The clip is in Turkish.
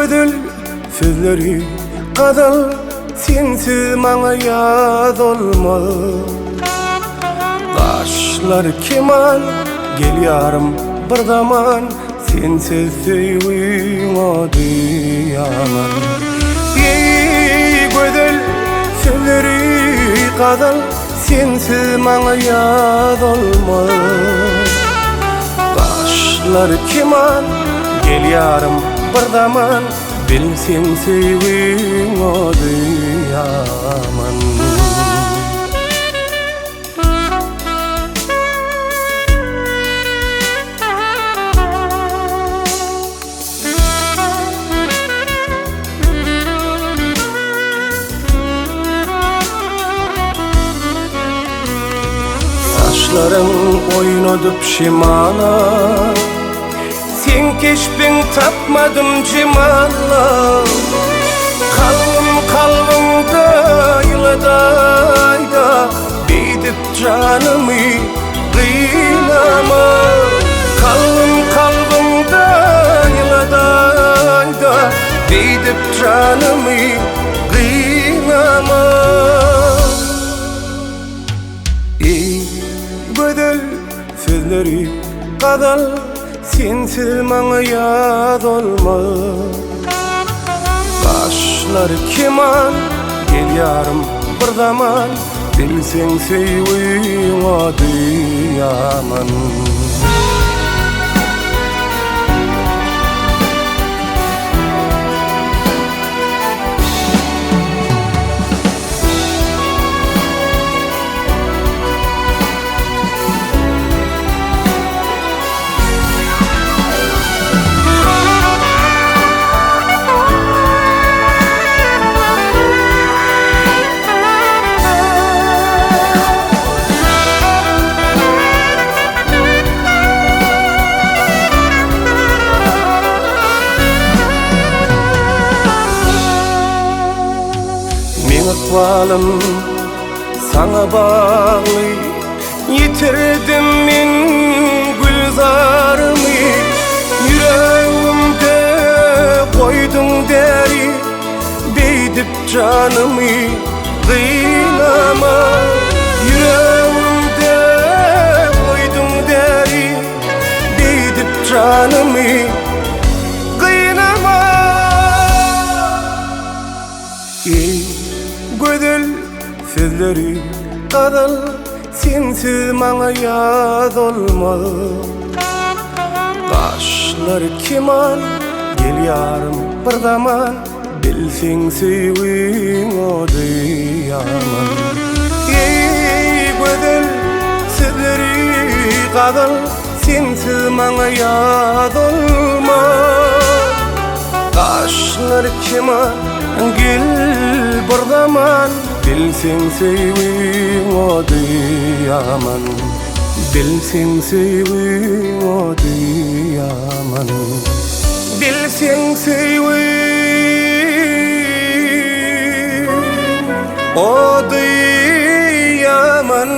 gödül sözleri kadal sensiz maňa ýaz olmaz. Gaşlar keman gelýärem bir zaman sensiz söýüňe diýaman. Ey gödül sözleri kadal sensiz maňa ýaz olmaz. Gaşlar keman gelýärem bir zaman bilsen söýüňe diýaman. Saçlarım oynadıp şimala, sen keşpin tapmadım cimala. Kalbimde yıladayda beydip canımı kıynama. Kalbimde yıladayda beydip canımı kıynama. Gödül sözleri kadal sensiz maňa ýaz olmaz. Gaşlar keman gelýärem bir zaman bilseň söýüňe diýaman. Akvalım sana bağlı, yitirdim men gülzarımı. Yüreğimde koydum deri, beydip canımı kıynama. Yüreğimde koydum deri, beydip canımı kıynama. Gödül sözleri kadal sensiz maňa ýaz olmaz. Gaşlar keman gelýärem bir zaman bilseň söýüňe diýaman. Ey gödül sözleri kadal sensiz maňa ýaz olmaz. Gaşlar keman gel bir zaman bilseň söýüňe diýaman. Bilseň söýüňe diýaman. Bilseň söýüňe diýaman.